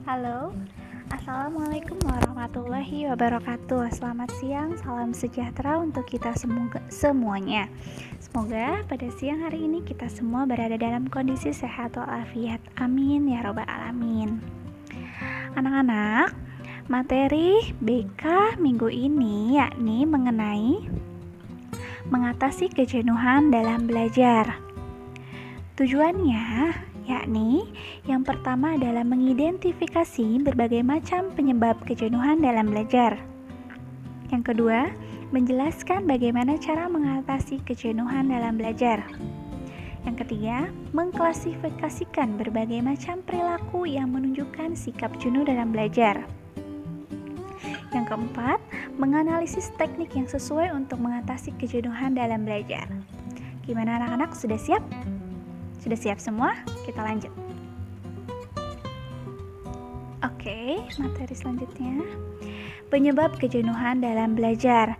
Halo, Assalamualaikum warahmatullahi wabarakatuh. Selamat siang, salam sejahtera untuk kita semuanya. Semoga pada siang hari ini kita semua berada dalam kondisi sehat walafiat. Amin ya robbal alamin. Anak-anak, materi BK minggu ini yakni mengenai mengatasi kejenuhan dalam belajar. Tujuannya yakni yang pertama adalah mengidentifikasi berbagai macam penyebab kejenuhan dalam belajar. Yang kedua, menjelaskan bagaimana cara mengatasi kejenuhan dalam belajar. Yang ketiga, mengklasifikasikan berbagai macam perilaku yang menunjukkan sikap jenuh dalam belajar. Yang keempat, menganalisis teknik yang sesuai untuk mengatasi kejenuhan dalam belajar. Gimana anak-anak, sudah siap? Sudah siap semua? Kita lanjut. Oke, materi selanjutnya. Penyebab kejenuhan dalam belajar.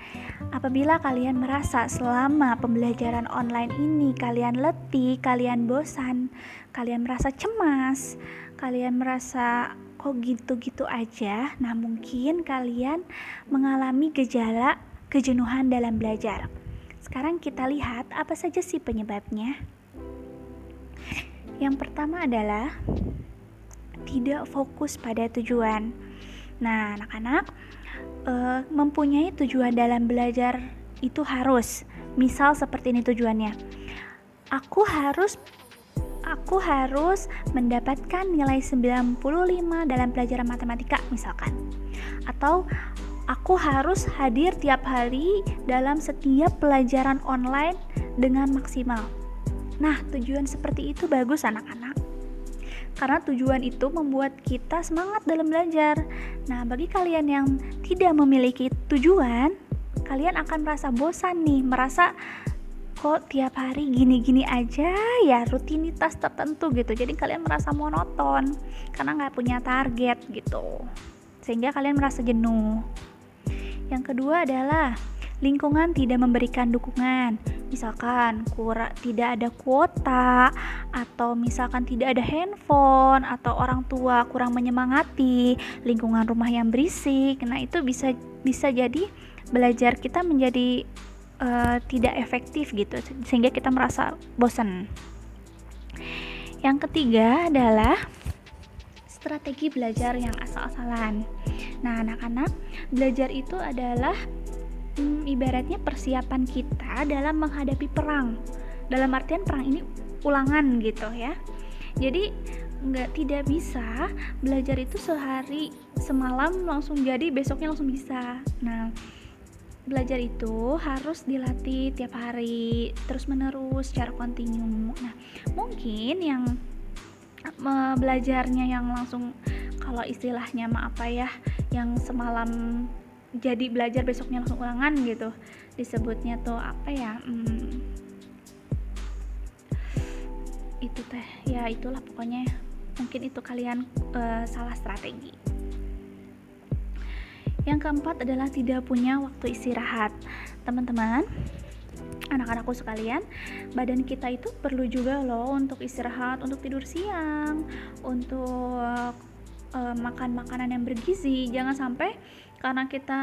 Apabila kalian merasa selama pembelajaran online ini kalian letih, kalian bosan, kalian merasa cemas, kalian merasa kok gitu-gitu aja, nah mungkin kalian mengalami gejala kejenuhan dalam belajar. Sekarang kita lihat apa saja sih penyebabnya. Yang pertama adalah tidak fokus pada tujuan. Nah, anak-anak mempunyai tujuan dalam belajar itu harus. Misal seperti ini tujuannya. Aku harus mendapatkan nilai 95 dalam pelajaran matematika misalkan. Atau aku harus hadir tiap hari dalam setiap pelajaran online dengan maksimal. Nah, tujuan seperti itu bagus anak-anak. Karena tujuan itu membuat kita semangat dalam belajar. Nah, bagi kalian yang tidak memiliki tujuan, kalian akan merasa bosan nih, merasa kok tiap hari gini-gini aja ya, rutinitas tertentu gitu. Jadi kalian merasa monoton karena nggak punya target gitu. Sehingga kalian merasa jenuh. Yang kedua adalah lingkungan tidak memberikan dukungan. Misalkan tidak ada kuota, atau misalkan tidak ada handphone, atau orang tua kurang menyemangati, lingkungan rumah yang berisik. Nah, itu bisa jadi belajar kita menjadi tidak efektif gitu, sehingga kita merasa bosan. Yang ketiga adalah strategi belajar yang asal-asalan. Nah, anak-anak, belajar itu adalah ibaratnya persiapan kita dalam menghadapi perang. Dalam artian perang ini ulangan gitu ya. Jadi tidak bisa belajar itu sehari semalam langsung jadi besoknya langsung bisa. Nah, belajar itu harus dilatih tiap hari terus menerus secara kontinu. Nah, mungkin yang belajarnya yang langsung, kalau istilahnya yang semalam jadi belajar besoknya langsung ulangan gitu, disebutnya tuh itu teh ya, itulah pokoknya. Mungkin itu kalian salah strategi. Yang keempat adalah tidak punya waktu istirahat. Teman-teman, anak-anakku sekalian, badan kita itu perlu juga loh untuk istirahat, untuk tidur siang, untuk makan makanan yang bergizi. Jangan sampai karena kita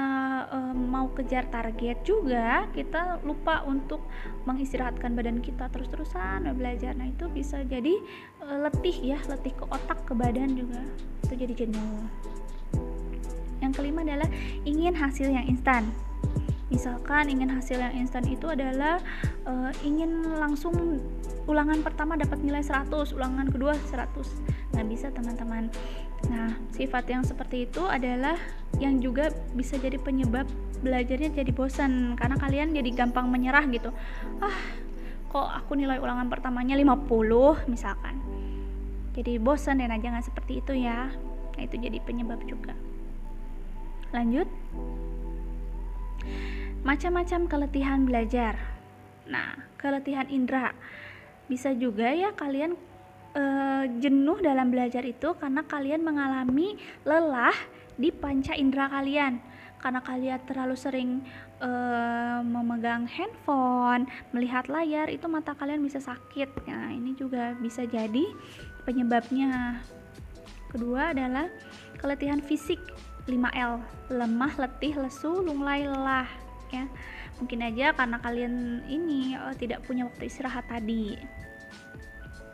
mau kejar target juga, kita lupa untuk mengistirahatkan badan kita, terus-terusan belajar. Nah, itu bisa jadi letih ke otak, ke badan juga, itu jadi jenuh. Yang kelima adalah ingin hasil yang instan. Misalkan ingin hasil yang instan itu adalah ingin langsung ulangan pertama dapat nilai 100, ulangan kedua 100. Nggak bisa, teman-teman. Nah, sifat yang seperti itu adalah yang juga bisa jadi penyebab belajarnya jadi bosan, karena kalian jadi gampang menyerah gitu. Kok aku nilai ulangan pertamanya 50 misalkan. Jadi bosan dan jangan seperti itu ya. Nah, itu jadi penyebab juga. Lanjut. Macam-macam keletihan belajar. Nah, keletihan indera. Bisa juga ya kalian jenuh dalam belajar itu karena kalian mengalami lelah di panca indera kalian. Karena kalian terlalu sering memegang handphone, melihat layar, itu mata kalian bisa sakit. Nah, ini juga bisa jadi penyebabnya. Kedua adalah keletihan fisik, 5L, lemah, letih, lesu, lunglai, lelah, ya. Mungkin aja karena kalian ini tidak punya waktu istirahat tadi.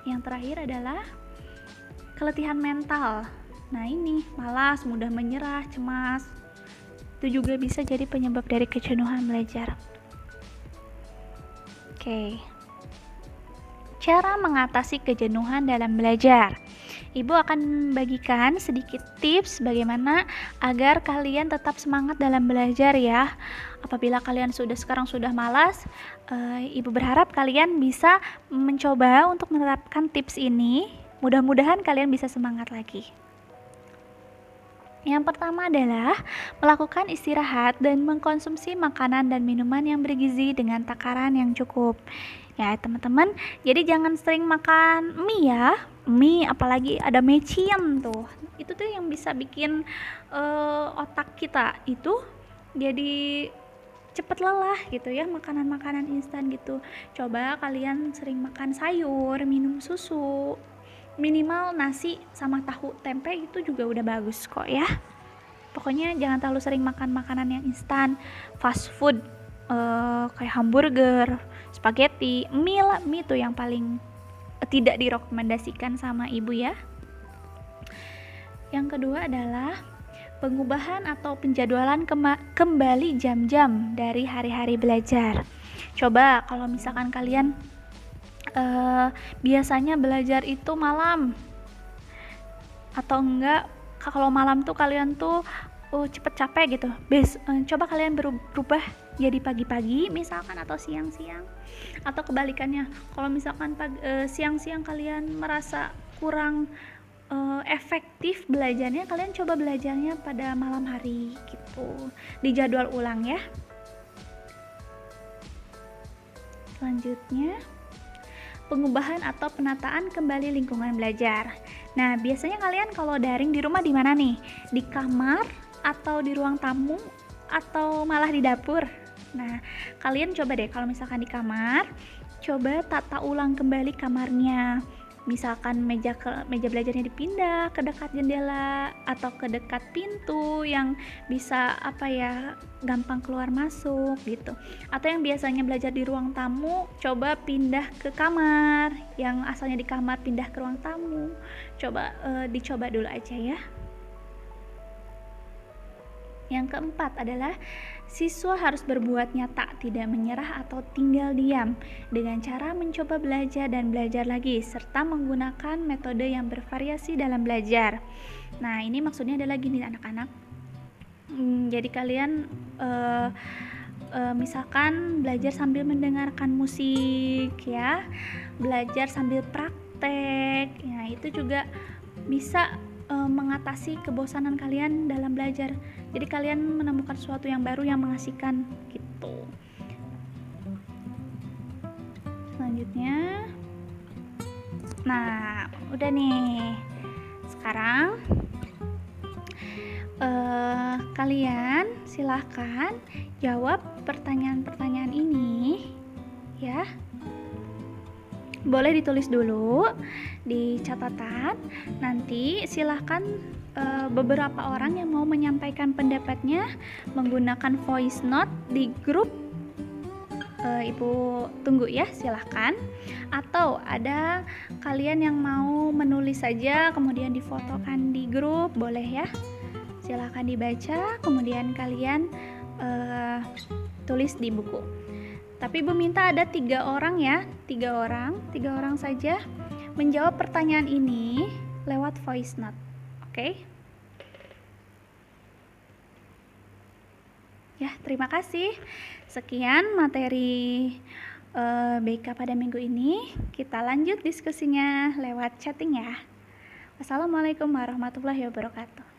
Yang terakhir adalah keletihan mental. Nah, ini malas, mudah menyerah, cemas. Itu juga bisa jadi penyebab dari kejenuhan belajar. Oke. Cara mengatasi kejenuhan dalam belajar. Ibu akan bagikan sedikit tips bagaimana agar kalian tetap semangat dalam belajar ya. Apabila kalian sekarang sudah malas, Ibu berharap kalian bisa mencoba untuk menerapkan tips ini. Mudah-mudahan kalian bisa semangat lagi. Yang pertama adalah melakukan istirahat dan mengkonsumsi makanan dan minuman yang bergizi dengan takaran yang cukup. Ya teman-teman, jadi jangan sering makan mie ya. Mie apalagi ada mecin tuh. Itu tuh yang bisa bikin otak kita itu jadi cepat lelah gitu ya, makanan-makanan instan gitu. Coba kalian sering makan sayur, minum susu. Minimal nasi sama tahu tempe itu juga udah bagus kok ya. Pokoknya jangan terlalu sering makan makanan yang instan, fast food kayak hamburger, spaghetti, mie itu yang paling tidak direkomendasikan sama ibu ya. Yang kedua adalah pengubahan atau penjadwalan kembali jam-jam dari hari-hari belajar. Coba kalau misalkan kalian biasanya belajar itu malam, atau enggak kalau malam tuh kalian tuh cepet capek gitu, coba kalian berubah jadi pagi-pagi misalkan, atau siang-siang, atau kebalikannya, kalau misalkan siang-siang kalian merasa kurang efektif belajarnya, kalian coba belajarnya pada malam hari gitu, dijadwal ulang ya. Selanjutnya, pengubahan atau penataan kembali lingkungan belajar. Nah, biasanya kalian kalau daring di rumah di mana nih? Di kamar atau di ruang tamu atau malah di dapur? Nah, kalian coba deh kalau misalkan di kamar, coba tata ulang kembali kamarnya. Misalkan meja belajarnya dipindah ke dekat jendela atau ke dekat pintu yang bisa gampang keluar masuk gitu. Atau yang biasanya belajar di ruang tamu, coba pindah ke kamar. Yang asalnya di kamar pindah ke ruang tamu. Coba dicoba dulu aja ya. Yang keempat adalah siswa harus berbuat nyata, tidak menyerah atau tinggal diam, dengan cara mencoba belajar dan belajar lagi, serta menggunakan metode yang bervariasi dalam belajar. Nah, ini maksudnya adalah gini anak-anak. Jadi kalian misalkan belajar sambil mendengarkan musik ya, belajar sambil praktek. Nah, itu juga bisa mengatasi kebosanan kalian dalam belajar. Jadi kalian menemukan sesuatu yang baru yang mengasihkan gitu. Selanjutnya, nah udah nih. Sekarang kalian silahkan jawab pertanyaan-pertanyaan ini ya. Boleh ditulis dulu di catatan. Nanti silahkan beberapa orang yang mau menyampaikan pendapatnya menggunakan voice note di grup. Ibu tunggu ya, silahkan. Atau ada kalian yang mau menulis saja kemudian difotokan di grup, boleh ya. Silahkan dibaca, kemudian kalian tulis di buku. Tapi Ibu minta ada 3 orang ya, 3 orang saja menjawab pertanyaan ini lewat voice note. Oke? Ya, terima kasih. Sekian materi BK pada minggu ini. Kita lanjut diskusinya lewat chatting ya. Wassalamualaikum warahmatullahi wabarakatuh.